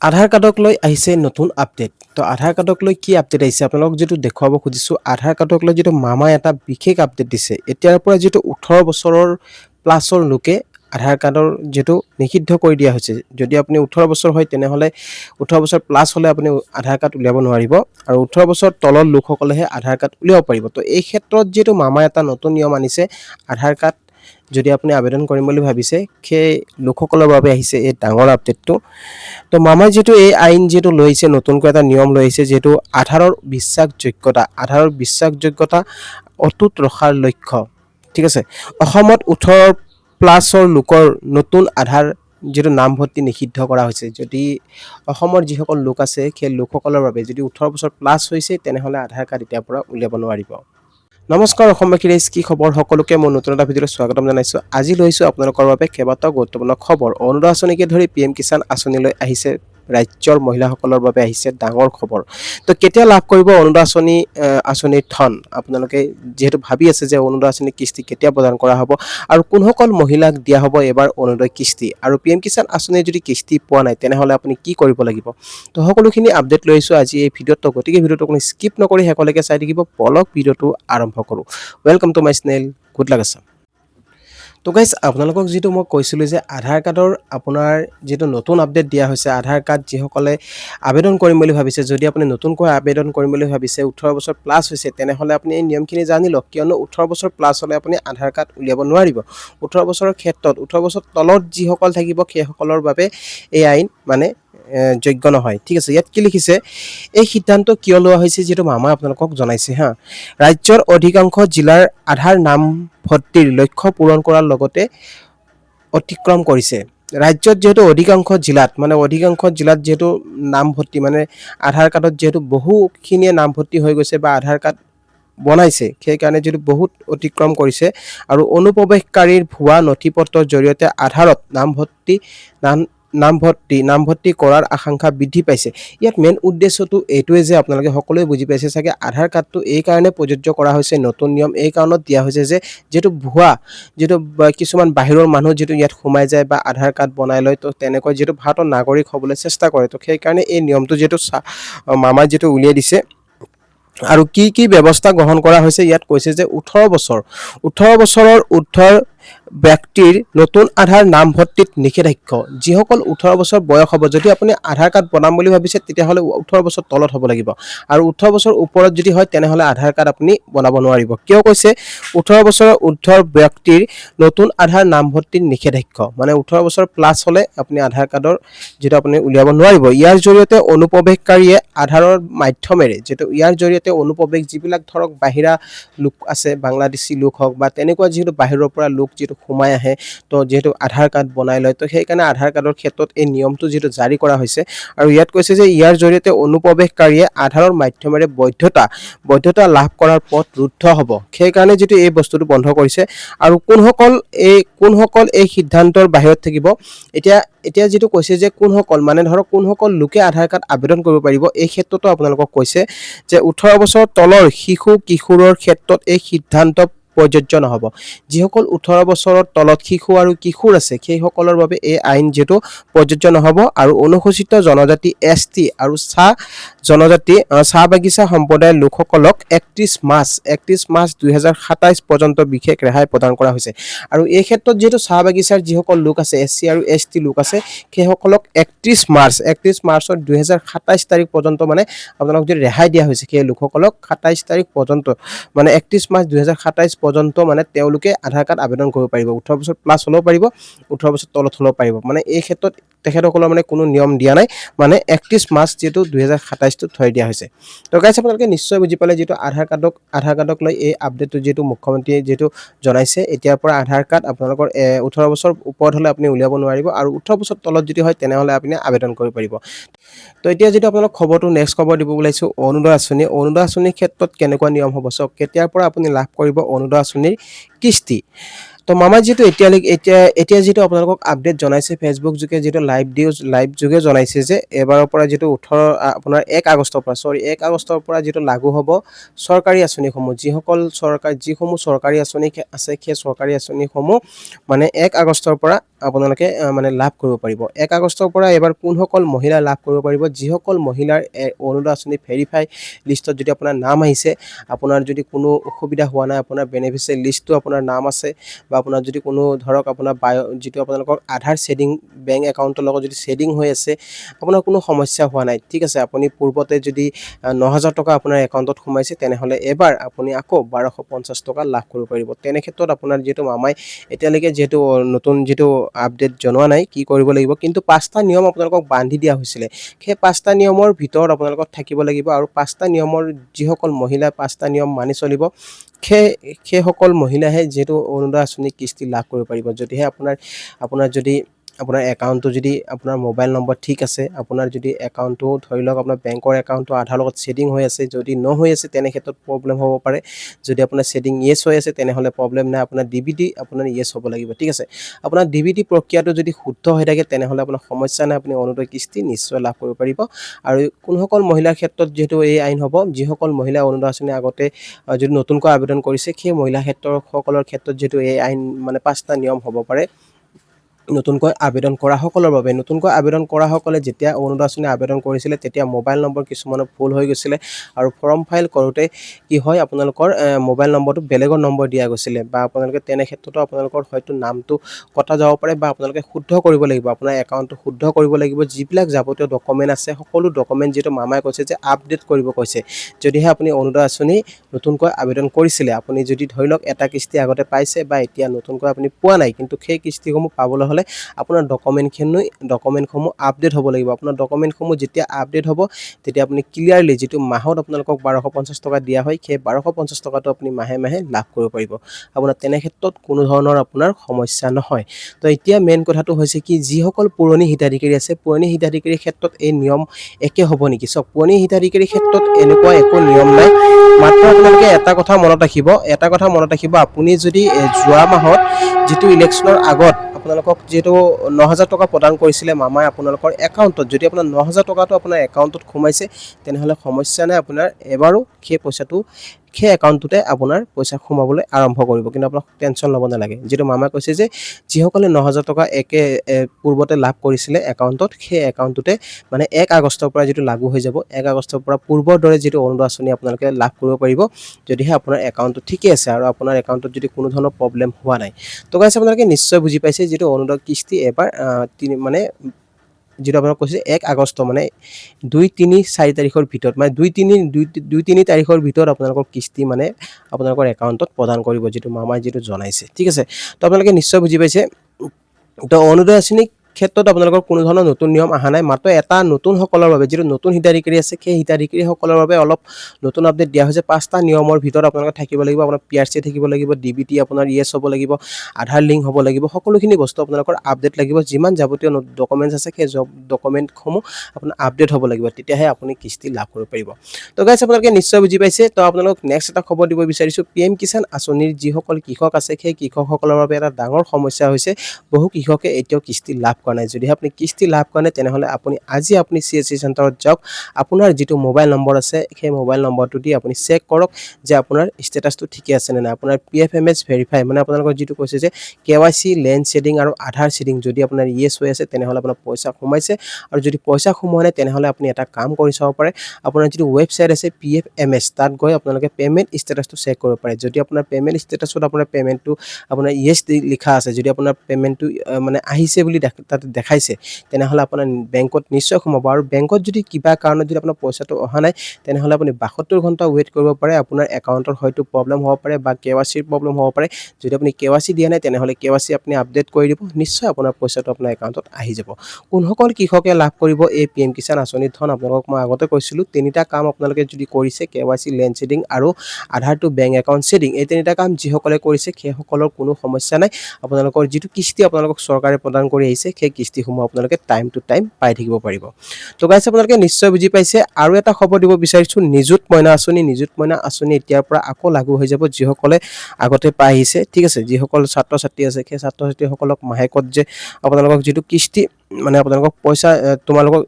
আধাৰ কাৰ্ডক লৈ আহিছে নতুন আপডেট। তো আধাৰ কাৰ্ডক লৈ কি আপডেট আহিছে আপোনালোকক যিটো দেখুৱাব খুজিছোঁ, আধাৰ কাৰ্ডক লৈ যিটো মামাই এটা বিশেষ আপডেট দিছে। এতিয়াৰ পৰা যিটো 18 বছৰৰ প্লাছৰ লোকে আধাৰ কাৰ্ডৰ যিটো নিষিদ্ধ কৰি দিয়া হৈছে। যদি আপুনি 18 বছৰ হয় তেনেহ'লে 18 বছৰ প্লাছ হ'লে আপুনি আধাৰ কাৰ্ড উলিয়াব নোৱাৰিব আৰু 18 বছৰ তলৰ লোকসকলেহে আধাৰ কাৰ্ড উলিয়াব পাৰিব। তো এই ক্ষেত্ৰত যিটো মামাই এটা নতুন নিয়ম আনিছে, আধাৰ কাৰ্ড যদি আপুনি আবেদন কৰিম বুলি ভাবিছে সেই লোকসকলৰ বাবে আহিছে এই ডাঙৰ আপডেটটো। তো মামাই যিটো এই আইন যিটো লৈছে, নতুনকৈ এটা নিয়ম লৈছে, যিহেতু আধাৰৰ বিশ্বাসযোগ্যতা অটুট ৰখাৰ লক্ষ্য। ঠিক আছে, অসমত 18 প্লাছৰ লোকৰ নতুন আধাৰ যিটো নামভৰ্তি নিষিদ্ধ কৰা হৈছে। যদি অসমৰ যিসকল লোক আছে সেই লোকসকলৰ বাবে যদি 18 বছৰ প্লাছ হৈছে তেনেহ'লে আধাৰ কাৰ্ড এতিয়াৰ পৰা উলিয়াব নোৱাৰিব। নমস্কাৰ অসমবাসী ৰাইজ, কি খবৰ? সকলোকে মই নতুন এটা ভিডিঅ'ত স্বাগতম জনাইছোঁ। আজি লৈছোঁ আপোনালোকৰ বাবে কেইবাটাও গুৰুত্বপূৰ্ণ খবৰ। অৰুণোদয় আঁচনিকে ধৰি PM কিষাণ আঁচনিলৈ আহিছে, ৰাজ্যৰ মহিলাসকলৰ বাবে আহিছে ডাঙৰ খবৰ। তো কেতিয়া লাভ কৰিব অৰুণোদয় আঁচনিৰ ধন? আপোনালোকে যিহেতু ভাবি আছে যে অৰুণোদয় আঁচনিৰ কিস্তি কেতিয়া প্ৰদান কৰা হ'ব আৰু কোনসকল মহিলাক দিয়া হ'ব এবাৰ অৰুণোদয় কিস্তি, আৰু PM কিষাণ আঁচনিৰ যদি কিস্তি পোৱা নাই তেনেহ'লে আপুনি কি কৰিব লাগিব? তো সকলোখিনি আপডেট লৈ আহিছোঁ আজি এই ভিডিঅ'ত। গতিকে ভিডিঅ'টো আপুনি স্কিপ নকৰি শেষলৈকে চাই থাকিব। বলক ভিডিঅ'টো আৰম্ভ কৰোঁ। Welcome to my channel, good luck Assam. তো গাইজ, আপোনালোকক যিটো মই কৈছিলোঁ যে আধাৰ কাৰ্ডৰ আপোনাৰ যিটো নতুন আপডেট দিয়া হৈছে, আধাৰ কাৰ্ড যিসকলে আবেদন কৰিম বুলি ভাবিছে, যদি আপুনি নতুনকৈ আবেদন কৰিম বুলি ভাবিছে, 18 বছৰ প্লাছ হৈছে তেনেহ'লে আপুনি এই নিয়মখিনি জানি লওক। কিয়নো 18 বছৰ প্লাছ হ'লে আপুনি আধাৰ কাৰ্ড উলিয়াব নোৱাৰিব। 18 বছৰৰ ক্ষেত্ৰত 18 বছৰ তলত যিসকল থাকিব সেইসকলৰ বাবে এই আইন যোগ্য নহয়। ঠিক আছে, ইয়াত কি লিখিছে, এই সিদ্ধান্ত কিয় লোৱা হৈছে যিটো মামাই আপোনালোকক জনাইছে হা। ৰাজ্যৰ অধিকাংশ জিলাৰ আধাৰ নামভৰ্তিৰ লক্ষ্য পূৰণ কৰাৰ লগতে অতিক্ৰম কৰিছে। ৰাজ্যত যিহেতু অধিকাংশ জিলাত যিহেতু নামভৰ্তি আধাৰ কাৰ্ডত যিহেতু বহুখিনিয়ে নামভৰ্তি হৈ গৈছে বা আধাৰ কাৰ্ড বনাইছে, সেইকাৰণে যিটো বহুত অতিক্ৰম কৰিছে আৰু অনুপ্ৰৱেশকাৰীৰ ভুৱা নথি পত্ৰৰ জৰিয়তে আধাৰত নামভৰ্তি কৰাৰ আশংকা বৃদ্ধি পাইছে। ইয়াত মেইন উদ্দেশ্যটো এইটোৱে যে আপোনালোকে সকলোৱে বুজি পাইছে চাগে, আধাৰ কাৰ্ডটো এই কাৰণে প্ৰযোজ্য কৰা হৈছে, নতুন নিয়ম এই কাৰণত দিয়া হৈছে যে যিটো কিছুমান বাহিৰৰ মানুহ যিটো ইয়াত সোমাই যায় বা আধাৰ কাৰ্ড বনাই লয়, তো তেনেকৈ যিটো ভাৰতৰ নাগৰিক হ'বলৈ চেষ্টা কৰে, তো সেইকাৰণে এই নিয়মটো যিটো মামাই যিটো উলিয়াই দিছে। আৰু কি ব্যৱস্থা গ্ৰহণ কৰা হৈছে ইয়াত কৈছে যে 18 বছৰৰ ঊৰ্ধ্বৰ ব্যক্তিৰ নতুন আধাৰ নামভৰ্তিত নিষেধাজ্ঞা। যিসকল 18 বছৰ বয়স হ'ব, যদি আপুনি আধাৰ কাৰ্ড বনাম বুলি ভাবিছে তেতিয়াহ'লে 18 বছৰ তলত হ'ব লাগিব, আৰু 18 বছৰ ওপৰত যদি হয় তেনেহ'লে আধাৰ কাৰ্ড আপুনি বনাব নোৱাৰিব। কিয় কৈছে 18 বছৰৰ ঊৰ্ধ্বৰ ব্যক্তিৰ নতুন আধাৰ নামভৰ্তিত নিষেধাজ্ঞা, 18 বছৰ প্লাছ হ'লে আপুনি আধাৰ কাৰ্ডৰ যিটো আপুনি উলিয়াব নোৱাৰিব। ইয়াৰ জৰিয়তে অনুপ্ৰৱেশকাৰীয়ে আধাৰৰ মাধ্যমেৰে অনুপ্ৰৱেশ যিবিলাক ধৰক বাহিৰা লোক আছে, বাংলাদেশী লোক হওক বা তেনেকুৱা যিহেতু বাহিৰৰ পৰা লোক যিটো সোমাই আহে, তো যিহেতু আধাৰ কাৰ্ড বনাই লয়, তো সেইকাৰণে আধাৰ কাৰ্ডৰ ক্ষেত্ৰত এই নিয়মটো যিটো জাৰি কৰা হৈছে। আৰু ইয়াত কৈছে যে ইয়াৰ জৰিয়তে অনুপ্ৰৱেশকাৰীয়ে আধাৰৰ মাধ্যমেৰে বৈধতা লাভ কৰাৰ পথ ৰুদ্ধ হ'ব। সেইকাৰণে যিটো এই বস্তুটো বন্ধ কৰিছে। আৰু কোনসকল এই সিদ্ধান্তৰ বাহিৰত থাকিব, এতিয়া যিটো কৈছে যে কোনসকল লোকে আধাৰ কাৰ্ড আবেদন কৰিব পাৰিব, এই ক্ষেত্ৰতো আপোনালোকক কৈছে যে 18 বছৰ তলৰ কিশোৰৰ ক্ষেত্ৰত এই সিদ্ধান্ত প্ৰযোজ্য নহ'ব। যিসকল 18 বছৰৰ তলত শিশু আৰু কিশোৰ আছে সেইসকলৰ বাবে এই আইন যিটো প্ৰযোজ্য নহ'ব। আৰু অনুসূচিত জনজাতি, ST আৰু চাহ বাগিচা সম্প্ৰদায়ৰ লোকসকলক 31 মাৰ্চ 2027 পৰ্যন্ত বিশেষ ৰেহাই প্ৰদান কৰা হৈছে। আৰু এই ক্ষেত্ৰত যিহেতু চাহ বাগিচাৰ যিসকল লোক আছে, SC আৰু ST লোক আছে, সেইসকলক 31 মাৰ্চৰ 2027 তাৰিখ পৰ্যন্ত আপোনালোক যদি ৰেহাই দিয়া হৈছে, সেই লোকসকলক 27 তাৰিখ পৰ্যন্ত 31 মাৰ্চ 2027 পৰ্যন্ত তেওঁলোকে আধাৰ কাৰ্ড আবেদন কৰিব পাৰিব। 18 বছৰ প্লাছ হ'লেও পাৰিব, 18 বছৰ তলত হ'লেও পাৰিব। এই ক্ষেত্ৰত তেখেতসকলৰ কোনো নিয়ম দিয়া নাই, 31 মাৰ্চ যিটো 2027টো থৈ দিয়া হৈছে। তো গাইছ, আপোনালোকে নিশ্চয় বুজি পালে যিটো আধাৰ কাৰ্ডক লৈ এই আপডেটটো যিটো মুখ্যমন্ত্ৰীয়ে যিটো জনাইছে, এতিয়াৰ পৰা আধাৰ কাৰ্ড আপোনালোকৰ 18 বছৰ ওপৰত হ'লে আপুনি উলিয়াব নোৱাৰিব, আৰু 18 বছৰ তলত যদি হয় তেনেহ'লে আপুনি আবেদন কৰিব পাৰিব। তো এতিয়া যিটো আপোনালোক নেক্সট খবৰ দিব ওলাইছোঁ, অৰুণোদয় আঁচনিৰ ক্ষেত্ৰত কেনেকুৱা নিয়ম হ'ব। কেতিয়াৰ পৰা আপুনি লাভ কৰিব অৰুণোদয় আঁচনিৰ কিস্তি। তো মামা যিটো এতিয়া যিটো আপোনালোকক আপডেট জনাইছে ফেচবুক যোগে যিটো লাইভ যোগে জনাইছে যে এবাৰৰ পৰা যিটো 18 আপোনাৰ 1 আগষ্টৰ পৰা 1 আগষ্টৰ পৰা যিটো লাগু হ'ব চৰকাৰী আঁচনিসমূহ যিসমূহ চৰকাৰী আঁচনি আছে সেই চৰকাৰী আঁচনিসমূহ মানে 1 আগষ্টৰ পৰা আপোনালোকে মানে লাভ কৰিব পাৰিব 1 আগষ্টৰ পৰা এবাৰ কোনসকল মহিলা লাভ কৰিব পাৰিব যিসকল মহিলাৰ অৰুণোদয় আঁচনি ভেৰিফাই লিষ্টত যদি আপোনাৰ নাম আহিছে আপোনাৰ যদি কোনো অসুবিধা হোৱা নাই আপোনাৰ বেনিফিচিয়াৰী লিষ্টটো আপোনাৰ নাম আছে বা আপোনাৰ যদি কোনো ধৰক আপোনাৰ যিটো আপোনালোকৰ আধাৰ শেডিং বেংক একাউণ্টৰ লগত যদি শেডিং হৈ আছে আপোনাৰ কোনো সমস্যা হোৱা নাই ঠিক আছে আপুনি পূৰ্বতে যদি 9000 টকা আপোনাৰ একাউণ্টত সোমাইছে তেনেহলে এবাৰ আপুনি আকৌ 1250 টকা লাভ কৰিব পাৰিব তেনে ক্ষেত্ৰত আপোনাৰ যেটো মামাই এতিয়ালৈকে যেটো নতুন যেটো আপডেট জনোৱা নাই কি কৰিব লাগিব কিন্তু পাঁচটা নিয়ম আপোনালোকক বান্ধি দিয়া হৈছিলে সেই পাঁচটা নিয়মৰ ভিতৰত আপোনালোকক থাকিব লাগিব আৰু পাঁচটা নিয়মৰ যিসকল মহিলা পাঁচটা নিয়ম মানি চলিব সেইসকল মহিলাহে যেটো অৰুণোদয় আঁচনি কিস্তি লাভ কৰিব পাৰিব যদিহে আপোনাৰ যদি আপোনাৰ একাউণ্টটো যদি আপোনাৰ মোবাইল নম্বৰ ঠিক আছে আপোনাৰ যদি একাউণ্টটো ধৰি লওক আপোনাৰ বেংকৰ একাউণ্টটো আধাৰ লগত শেডিং হৈ আছে যদি ন হৈ আছে তেনে ক্ষেত্ৰত প্ৰবলেম হ'ব পাৰে যদি আপোনাৰ শেডিং ইয়েস হৈ আছে তেনেহলে প্ৰবলেম নাই আপোনাৰ ডিবিটি আপোনাৰ ইয়েস হ'ব লাগিব ঠিক আছে আপোনাৰ ডিবিটি প্ৰক্ৰিয়াটো যদি শুদ্ধ হৈ থাকে তেনেহলে আপোনাৰ সমস্যা নাই আপুনি অৰুণোদয় কিস্তি নিশ্চয় লাভ কৰিব পাৰিব আৰু কোনসকল মহিলাৰ ক্ষেত্ৰত যেটো এই আইন হ'ব যিসকল মহিলা অৰুণোদয় আঁচনি আগতে যদি নতুনকৈ আবেদন কৰিছে সেই মহিলা সকলৰ ক্ষেত্ৰত যেটো এই আইন মানে পাঁচটা নিয়ম হ'ব পাৰে নতুনকৈ আবেদন কৰা সকলে যেতিয়া অৰুণোদয় আঁচনি আবেদন কৰিছিলে তেতিয়া মোবাইল নম্বৰ কিছুমানৰ ভুল হৈ গৈছিলে আৰু ফৰ্ম ফাইল কৰোতে কি হয় আপোনালোকৰ মোবাইল নম্বৰটো বেলেগৰ নম্বৰ দিয়া গৈছিলে বা আপোনালোকে তেনে ক্ষেত্ৰতো আপোনালোকৰ হয়তো নামটো কটা যাব পাৰে বা আপোনালোকে শুদ্ধ কৰিব লাগিব আপোনাৰ একাউণ্টটো শুদ্ধ কৰিব লাগিব যিবিলাক যাৱতীয় ডকুমেন্ট আছে সকলো ডকুমেন্ট যেটো মামাই কৈছে যে আপডেট কৰিব কৈছে যদিহে আপুনি অৰুণোদয় আঁচনি নতুনকৈ আবেদন কৰিছিলে আপুনি যদি ধৰি লওক এটা কিস্তি আগতে পাইছে বা এতিয়া নতুনকৈ আপুনি পোৱা নাই কিন্তু সেই কিস্তিসমূহ পাবলৈ হলে আপোনাৰ ডকুমেন্টসমূহ আপডেট হ'ব লাগিব আপোনাৰ ডকুমেন্টসমূহ যেতিয়া আপডেট হ'ব তেতিয়া আপুনি ক্লিয়াৰলি যেটো মাহত আপোনালোকক 1250 টকা দিয়া হয় সেই 1250 টকাটো আপুনি মাহে মাহে লাভ কৰিব পাৰিব আপোনাৰ তেনে ক্ষেত্ৰত কোনো ধৰণৰ আপোনাৰ সমস্যা নহয় তো এতিয়া মেইন কথাটো হৈছে কি যিসকল পুৰণি হিতাধিকাৰী আছে পুৰণি হিতাধিকাৰীৰ ক্ষেত্ৰত এই নিয়ম একে হ'ব নেকি সব পুৰণি হিতাধিকাৰীৰ ক্ষেত্ৰত এনেকুৱা একো নিয়ম নাই মাত্ৰ আপোনালোকে এটা কথা মনত ৰাখিব আপুনি যদি যোৱা মাহত যেটো ইলেকশনৰ আগত আপোনালোকক যেটো 9000 টকা প্ৰদান কৰিছিলে মামাই আপোনালোকৰ একাউণ্টত যদি আপোনাৰ 9000 টকাটো আপোনাৰ একাউণ্টত সোমাইছে তেনেহলে সমস্যা নাই আপোনাৰ এবাৰো সেই পইচাটো সেই একাউণ্টটোতে আপোনাৰ পইচা সোমাবলৈ আৰম্ভ কৰিব কিন্তু আপোনাক টেনচন ল'ব নালাগে যেটো মামা কৈছে যে যিসকলে 9000 টকা পূৰ্বতে লাভ কৰিছিলে একাউণ্টত সেই একাউণ্টটোতে মানে 1 আগষ্টৰ পৰা যেটো লাগু হৈ যাব 1 আগষ্টৰ পৰা পূৰ্বৰ দৰে যেটো অৰুণোদয় আঁচনি আপোনালোকে লাভ কৰিব পাৰিব যদিহে আপোনাৰ একাউণ্টটো ঠিকে আছে আৰু আপোনাৰ একাউণ্টত যদি কোনো ধৰণৰ প্ৰবলেম হোৱা নাই তো গাইস আপোনালোকে নিশ্চয় বুজি পাইছে যেটো অৰুণোদয় কিস্তি এবাৰ মানে যেটো আপোনাক কৈছে 1 আগষ্ট মানে 2-3-4 তাৰিখৰ ভিতৰত মানে 2-3 তাৰিখৰ ভিতৰত আপোনালোকৰ কিস্তি মানে আপোনালোকৰ একাউণ্টত প্ৰদান কৰিব যেটো মামাই যেটো জনাইছে ঠিক আছে তো আপোনালোকে নিশ্চয় বুজি পাইছে তো অৰুণোদয় আঁচনি ক্ষেত্ৰত আপোনালোকৰ কোনো ধৰণৰ নতুন নিয়ম আহা নাই মাত্ৰ এটা নতুন সকলৰ বাবে যেটো নতুন হিতাধিকাৰী আছে সেই হিতাধিকাৰী সকলৰ বাবে অলপ নতুন আপডেট দিয়া হৈছে পাঁচটা নিয়মৰ ভিতৰত আপোনালোকে থাকিব লাগিব আপোনাৰ পিআৰসি থাকিব লাগিব ডিবিটি আপোনাৰ ইয়েস হ'ব লাগিব আধাৰ লিংক হ'ব লাগিব সকলোখিনি বস্তু আপোনালোকৰ আপডেট লাগিব যিমান যাৱতীয় ডকুমেন্টছ আছে সেই ডকুমেন্টসমূহ আপোনাৰ আপডেট হ'ব লাগিব তেতিয়াহে আপুনি কিস্তি লাভ কৰিব পাৰিব তো গাইস আপোনালোকে নিশ্চয় বুজি পাইছে তো আপোনালোক নেক্সট এটা খবৰ দিব বিচাৰিছো পিএম কিষাণ আঁচনিৰ যিসকল কৃষক আছে সেই কৃষকসকলৰ বাবে এটা ডাঙৰ সমস্যা হৈছে বহু কৃষকে এতিয়াও কিস্তি লাভ কৰা নাই যদি আপুনি কিস্তি লাভ কৰা নাই তেনেহলে আপুনি সিএসসি চেণ্টাৰত যাওক আপোনাৰ যেটো মোবাইল নম্বৰ আছে সেই মোবাইল নম্বৰটো দি আপুনি চেক কৰক যে আপোনাৰ ষ্টেটাসটো ঠিকে আছে নে নাই আপোনাৰ পিএফএমএছ ভেৰিফাই মানে আপোনালোকৰ যেটো কৈছে যে কেৱাইসি লেন্ড শেডিং আৰু আধাৰ শেডিং যদি আপোনাৰ ইয়েস হৈ আছে তেনেহলে আপোনাৰ পইচা সোমাইছে আৰু যদি পইচা সোমোৱা নাই তেনেহলে আপুনি এটা কাম কৰি চাব পাৰে আপোনাৰ যেটো ওয়েবসাইট আছে পিএফএমএছ তাত গৈ আপোনালোকে পেমেন্ট ষ্টেটাসটো চেক কৰিব পাৰে যদি আপোনাৰ পেমেন্ট ষ্টেটাসত আপোনাৰ পেমেন্টটো আপোনাৰ ইয়েস লিখা আছে যদি আপোনাৰ পেমেন্টটো মানে আহিছে বুলি তাত দেখাইছে তেনেহলে আপোনাৰ বেংকত নিশ্চয় সোমাব আৰু বেংকত যদি কিবা কাৰণত যদি আপোনাৰ পইচাটো অহা নাই তেনেহলে আপুনি 72 ঘণ্টা ওয়েট কৰিব পাৰে আপোনাৰ একাউণ্টৰ হয়তো প্ৰবলেম হ'ব পাৰে বা কেৱাইসিৰ প্ৰবলেম হ'ব পাৰে যদি আপুনি কেৱাইসি দিয়া নাই তেনেহলে কেৱাইসি আপুনি আপডেট কৰি দিব নিশ্চয় আপোনাৰ পইচাটো আপোনাৰ একাউণ্টত আহি যাব কোনসকল কৃষকে লাভ কৰিব এই পিএম কিষাণ আঁচনিৰ ধন আপোনালোকক মই আগতে কৈছিলো তিনিটা কাম আপোনালোকে যদি কৰিছে কেৱাইসি লেন্ড শেডিং আৰু আধাৰ টু বেংক একাউণ্ট শেডিং এই তিনিটা কাম যিসকলে কৰিছে সেইসকলৰ কোনো সমস্যা নাই আপোনালোকৰ যেটো কিস্তি আপোনালোকক চৰকাৰে প্ৰদান কৰি আহিছে সেই কিস্তিসমূহ আপোনালোকে টাইম টু টাইম পাই থাকিব পাৰিব তো গাইছ আপোনালোকে নিশ্চয় বুজি পাইছে আৰু এটা খবৰ দিব বিচাৰিছোঁ নিযুত মইনা আঁচনি এতিয়াৰ পৰা আকৌ লাগু হৈ যাব যিসকলে আগতে পাই আহিছে ঠিক আছে যিসকল ছাত্ৰ ছাত্ৰী আছে সেই ছাত্ৰ ছাত্ৰীসকলক মাহেকত যে আপোনালোকক যিটো কিস্তি মানে আপোনালোকক পইচা তোমালোকক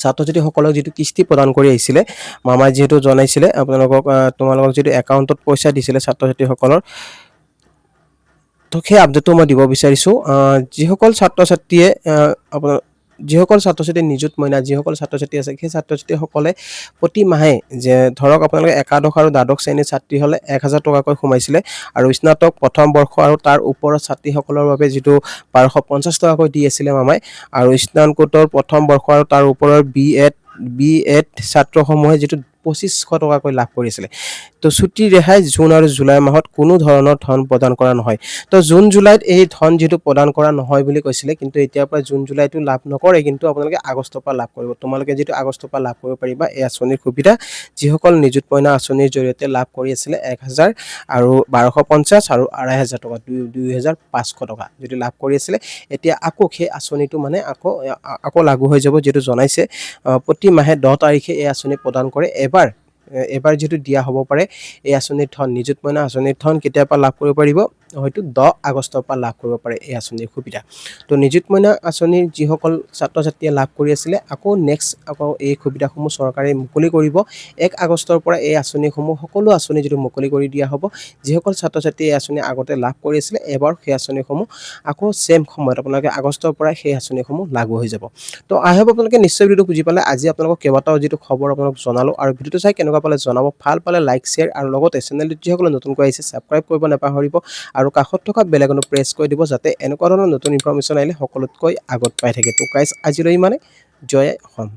ছাত্ৰ ছাত্ৰীসকলক যিটো কিস্তি প্ৰদান কৰি আহিছিলে মামাই যিহেতু জনাইছিলে আপোনালোকক তোমালোকক যিটো একাউণ্টত পইচা দিছিলে ছাত্ৰ ছাত্ৰীসকলৰ তো সেই আপডেটটো মই দিব বিচাৰিছোঁ যিসকল ছাত্ৰ ছাত্ৰীয়ে আপোনাৰ যিসকল ছাত্ৰ ছাত্ৰী নিযুত মইনা যিসকল ছাত্ৰ ছাত্ৰী আছে সেই ছাত্ৰ ছাত্ৰীসকলে প্ৰতি মাহে যে ধৰক আপোনালোকে একাদশ আৰু দ্বাদশ শ্ৰেণীৰ ছাত্ৰী হ'লে 1000 টকাকৈ সোমাইছিলে আৰু স্নাতক প্ৰথম বৰ্ষ আৰু তাৰ ওপৰৰ ছাত্ৰীসকলৰ বাবে যিটো 1250 টকাকৈ দি আছিলে মামাই আৰু স্নাতকোত্তৰ প্ৰথম বৰ্ষ আৰু তাৰ ওপৰৰ বি এড ছাত্ৰসমূহে যিটো 2500 টকাকৈ লাভ কৰিছিলে তো ছুটি ৰেহাই জুন আৰু জুলাই মাহত কোনো ধৰণৰ ধন প্ৰদান কৰা নহয় তো জুন জুলাইত এই ধন যেটো প্ৰদান কৰা নহয় বুলি কৈছিলে কিন্তু এতিয়াৰ পৰা জুন জুলাইটো লাভ নকৰে কিন্তু আপোনালোকে আগষ্টৰ পৰা লাভ কৰিব তোমালোকে যেটো আগষ্টৰ পৰা লাভ কৰিব পাৰিবা এই আঁচনিৰ সুবিধা যিসকল নিযুত মইনা আঁচনিৰ জৰিয়তে লাভ কৰি আছিলে 1000 আৰু 1250 আৰু 2500 টকা 2500 টকা যেটো লাভ কৰি আছিলে এতিয়া আকৌ সেই আঁচনিটো মানে আকৌ লাগু হৈ যাব যেটো জনাইছে প্ৰতি মাহে 10 তাৰিখে এই আঁচনি প্ৰদান কৰে এবাৰ যেটো দিয়া হ'ব পাৰে এই আঁচনিৰ ধন নিযুত মইনা আঁচনিৰ ধন কেতিয়াবা লাভ কৰিব পাৰিব হয়তো 10 আগষ্টৰ পৰা লাভ কৰিব পাৰে এই আঁচনিৰ সুবিধা তো নিযুত মইনা আঁচনিৰ যিসকল ছাত্ৰ ছাত্ৰীয়ে লাভ কৰি আছিলে আকৌ এই সুবিধাসমূহ চৰকাৰে মুকলি কৰিব 1 আগষ্টৰ পৰা এই আঁচনিসমূহ সকলো আঁচনি যেটো মুকলি কৰি দিয়া হ'ব যিসকল ছাত্ৰ ছাত্ৰী এই আঁচনি আগতে লাভ কৰি আছিলে এবাৰ সেই আঁচনিসমূহ আকৌ সেম সময়ত আপোনালোকে আগষ্টৰ পৰা সেই আঁচনিসমূহ লাগু হৈ যাব তো আই হোপ আপোনালোকে নিশ্চয় ভিডিওটো বুজি পালে আজি আপোনালোকক কেইবাটাও যেটো খবৰ আপোনালোক জনালো আৰু ভিডিওটো চাই কেনেকুৱা পালে জনাব ভাল পালে লাইক শেয়াৰ আৰু লগতে চেনেলটো যিসকলে নতুনকৈ আহিছে সাবস্ক্ৰাইব কৰিব নাপাহৰিব আৰু কাষত থকা বেল আইকনটো প্ৰেছ কৰি দিব যাতে এনেকুৱা ধৰণৰ নতুন ইনফৰমেশ্যন আহিলে সকলোতকৈ আগত পাই থাকে তো গাইস আজিলৈ মানে জয় অসম।